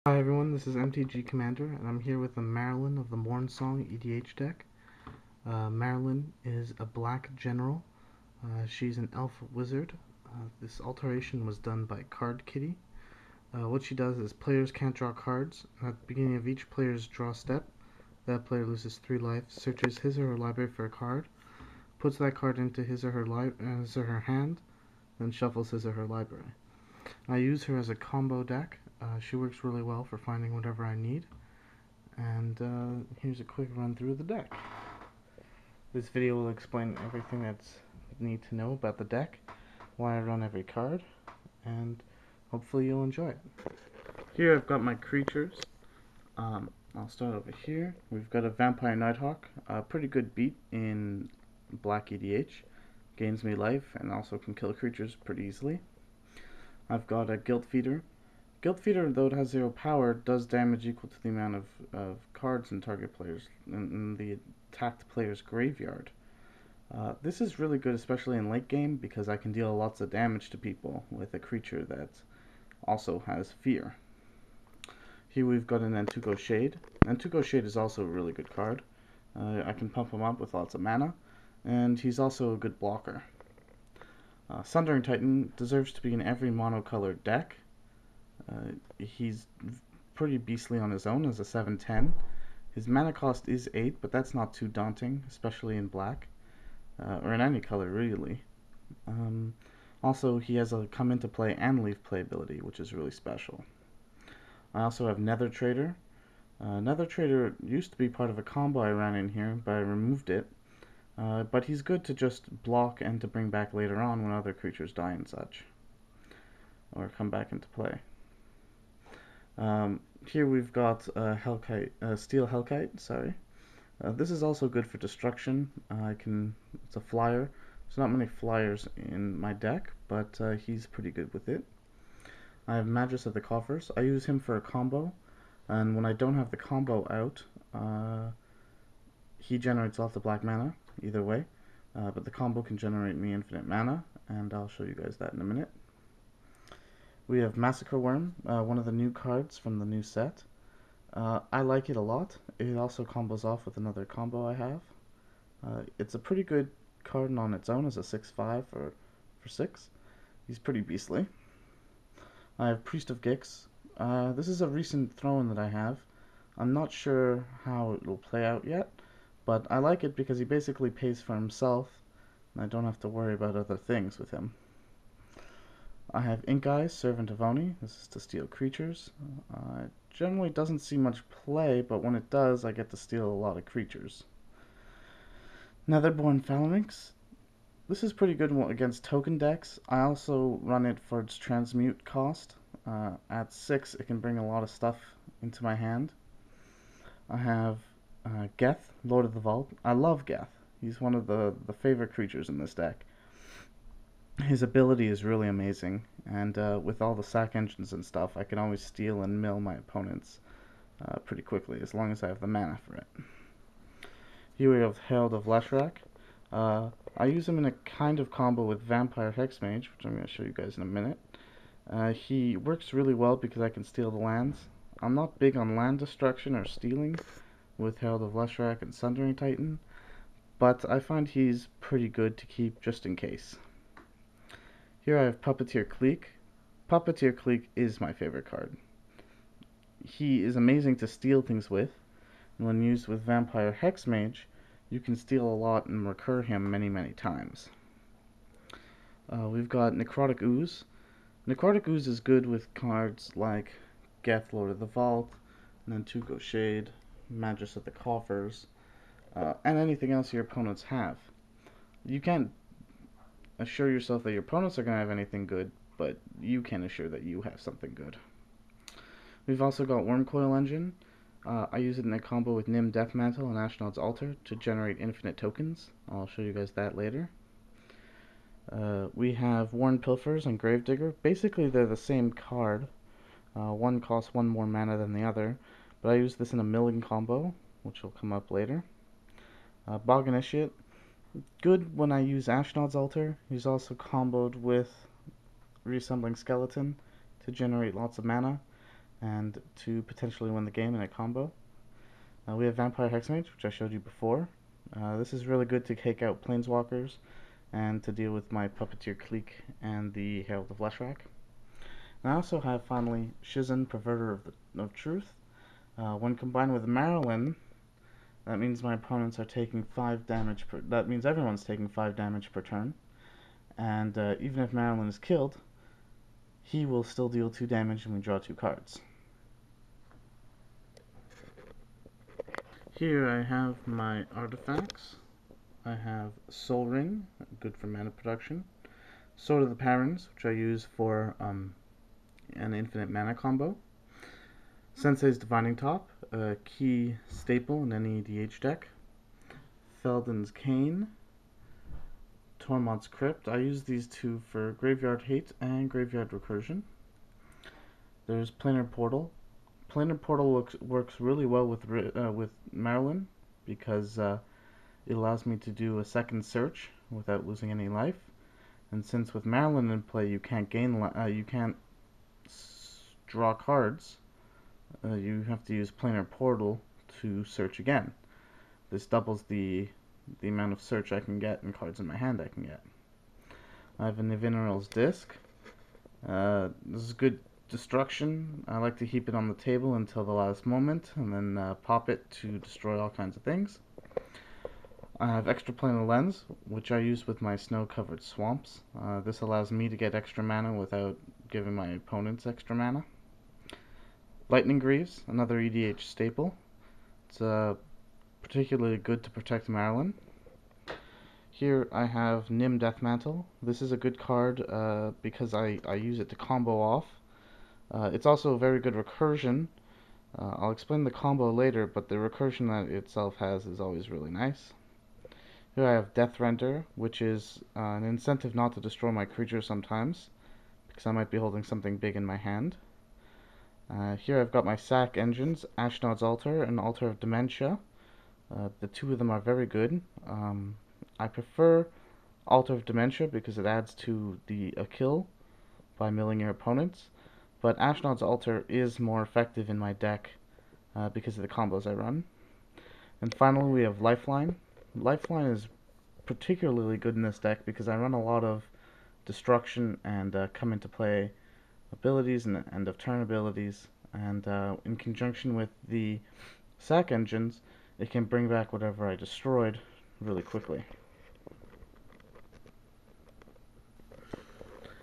Hi everyone, this is MTG Commander, and I'm here with the Maralen of the Mornsong EDH deck. Maralen is a black general. She's an elf wizard. This alteration was done by Card Kitty. What she does is players can't draw cards. At the beginning of each player's draw step, that player loses 3 life, searches his or her library for a card, puts that card into his or her hand, then shuffles his or her library. I use her as a combo deck. She works really well for finding whatever I need. And here's a quick run through of the deck. This video will explain everything that's you need to know about the deck, why I run every card, and hopefully you'll enjoy it. Here I've got my creatures. I'll start over here. We've got a Vampire Nighthawk, a pretty good beat in black EDH. Gains me life and also can kill creatures pretty easily. I've got a Guiltfeeder. Guiltfeeder, though it has 0 power, does damage equal to the amount of cards in target players in the attacked player's graveyard. This is really good, especially in late game, because I can deal lots of damage to people with a creature that also has fear. Here we've got a Nantuko Shade. Nantuko Shade is also a really good card. I can pump him up with lots of mana, and he's also a good blocker. Sundering Titan deserves to be in every monocolored deck. He's pretty beastly on his own as a 7/10. His mana cost is 8, but that's not too daunting, especially in black, or in any color really. Also, he has a come into play and leave play ability, which is really special. I also have Nether Traitor. Nether Traitor used to be part of a combo I ran in here, but I removed it. But he's good to just block and to bring back later on when other creatures die and such, or come back into play. Here we've got Steel Hellkite. Sorry. This is also good for destruction. It's a flyer. There's not many flyers in my deck, but he's pretty good with it. I have Magus of the Coffers. I use him for a combo, and when I don't have the combo out, he generates lots of black mana, either way. But the combo can generate me infinite mana, and I'll show you guys that in a minute. We have Massacre Wurm, one of the new cards from the new set. I like it a lot. It also combos off with another combo I have. It's a pretty good card on its own as a 6/5 for 6. He's pretty beastly. I have Priest of Gix. This is a recent throw-in that I have. I'm not sure how it will play out yet, but I like it because he basically pays for himself, and I don't have to worry about other things with him. I have Ink Eyes, Servant of Oni. This is to steal creatures. It generally doesn't see much play, but when it does, I get to steal a lot of creatures. Netherborn Phalanx. This is pretty good against token decks. I also run it for its transmute cost. At 6, it can bring a lot of stuff into my hand. I have Geth, Lord of the Vault. I love Geth. He's one of the favorite creatures in this deck. His ability is really amazing, and with all the sack engines and stuff, I can always steal and mill my opponents pretty quickly, as long as I have the mana for it. Here we have Herald of Leshrac. I use him in a kind of combo with Vampire Hexmage, which I'm going to show you guys in a minute. He works really well because I can steal the lands. I'm not big on land destruction or stealing with Herald of Leshrac and Sundering Titan, but I find he's pretty good to keep just in case. Here I have Puppeteer Clique. Puppeteer Clique is my favorite card. He is amazing to steal things with, and when used with Vampire Hexmage, you can steal a lot and recur him many times. We've got Necrotic Ooze. Necrotic Ooze is good with cards like Geth, Lord of the Vault, Nantuko Shade, Magus of the Coffers, and anything else your opponents have. You can't assure yourself that your opponents are going to have anything good, but you can assure that you have something good. We've also got Wurmcoil Engine. I use it in a combo with Nim Deathmantle and Ashnodd's Altar to generate infinite tokens. I'll show you guys that later. We have Warren Pilferers and Gravedigger. Basically, they're the same card. One costs 1 more mana than the other, but I use this in a milling combo, which will come up later. Bog Initiate. Good when I use Ashnodd's Altar. He's also comboed with Reassembling Skeleton to generate lots of mana. and to potentially win the game in a combo. We have Vampire Hexmage, which I showed you before. This is really good to take out Planeswalkers and to deal with my Puppeteer Clique and the Herald of Leshrac. And I also have, finally, Seizan, Perverter of Truth. When combined with Maralen, that means my opponents are taking 5 damage per... That means everyone's taking 5 damage per turn. And even if Maralen is killed, he will still deal 2 damage and we draw 2 cards. Here I have my artifacts. I have Soul Ring, good for mana production. Sword of the Parents, which I use for an infinite mana combo. Sensei's Divining Top, a key staple in any EDH deck. Felden's Cane. Tormod's Crypt. I use these two for Graveyard Hate and Graveyard Recursion. There's Planar Portal. Planar Portal works really well with Maralen because it allows me to do a second search without losing any life. And since with Maralen in play you can't draw cards, you have to use Planar Portal to search again. This doubles the amount of search I can get and cards in my hand I can get. I have a Nivinaral's Disc. This is good destruction. I like to keep it on the table until the last moment and then pop it to destroy all kinds of things. I have Extraplanar Lens, which I use with my snow-covered swamps. This allows me to get extra mana without giving my opponents extra mana. Lightning Greaves, another EDH staple. It's particularly good to protect Maralen. Here I have Nim Deathmantle. This is a good card because I use it to combo off. It's also a very good recursion. I'll explain the combo later, but the recursion that itself has is always really nice. Here I have Death Render, which is an incentive not to destroy my creature sometimes, because I might be holding something big in my hand. Here I've got my sack engines, Ashnodd's Altar and Altar of Dementia. The two of them are very good. I prefer Altar of Dementia because it adds to a kill by milling your opponents, but Ashnodd's Altar is more effective in my deck because of the combos I run. And finally we have Lifeline. Lifeline is particularly good in this deck because I run a lot of destruction and come into play abilities and end of turn abilities, and in conjunction with the sack engines it can bring back whatever I destroyed really quickly.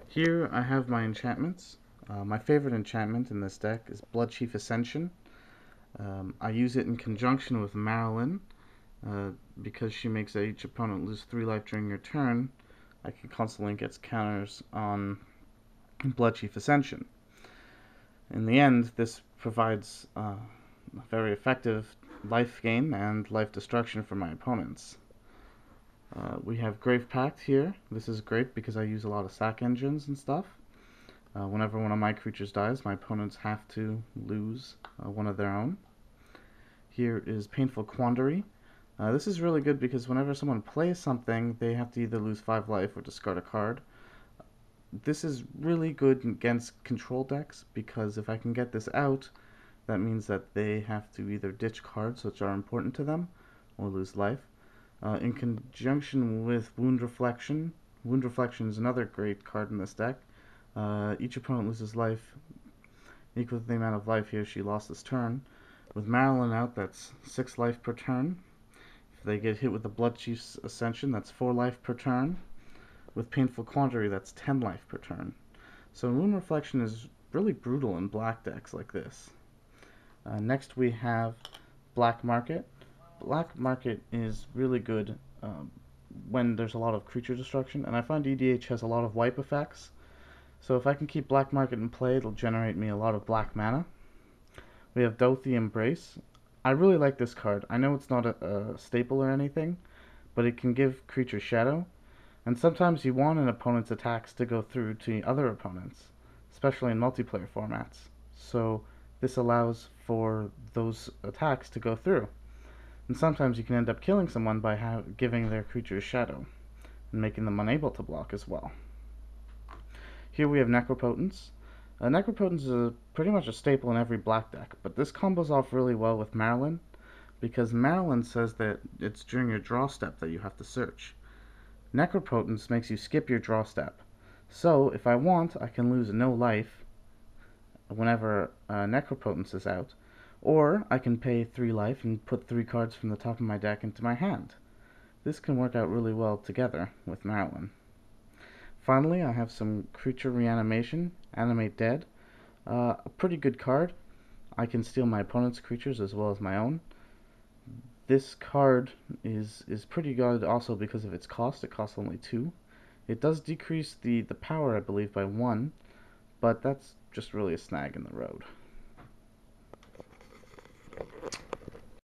Here I have my enchantments. My favorite enchantment in this deck is Bloodchief Ascension. I use it in conjunction with Maralen because she makes each opponent lose 3 life during your turn. I can constantly get counters on Bloodchief Ascension. In the end, this provides a very effective life gain and life destruction for my opponents. We have Grave Pact here. This is great because I use a lot of sack engines and stuff. Whenever one of my creatures dies, my opponents have to lose one of their own. Here is Painful Quandary. This is really good because whenever someone plays something, they have to either lose 5 life or discard a card. This is really good against control decks because if I can get this out, that means that they have to either ditch cards which are important to them or lose life. In conjunction with Wound Reflection. Wound Reflection is another great card in this deck. Each opponent loses life equal to the amount of life he or she lost this turn. With Maralen out, that's 6 life per turn. If they get hit with the Bloodchief's Ascension, that's 4 life per turn. With Painful Quandary, that's 10 life per turn. So Wound Reflection is really brutal in black decks like this. Next we have Black Market. Black Market is really good when there's a lot of creature destruction, and I find EDH has a lot of wipe effects. So if I can keep Black Market in play, it'll generate me a lot of black mana. We have Doughty Embrace. I really like this card. I know it's not a staple or anything, but it can give creatures shadow. And sometimes you want an opponent's attacks to go through to other opponents, especially in multiplayer formats. So this allows for those attacks to go through. And sometimes you can end up killing someone by giving their creatures shadow and making them unable to block as well. Here we have Necropotence. Necropotence is pretty much a staple in every black deck, but this combos off really well with Maralen, because Maralen says that it's during your draw step that you have to search. Necropotence makes you skip your draw step. So, if I want, I can lose no life whenever Necropotence is out, or I can pay 3 life and put 3 cards from the top of my deck into my hand. This can work out really well together with Maralen. Finally, I have some Creature Reanimation, Animate Dead. A pretty good card. I can steal my opponent's creatures as well as my own. This card is pretty good also because of its cost. It costs only 2. It does decrease the power, I believe, by 1, but that's just really a snag in the road.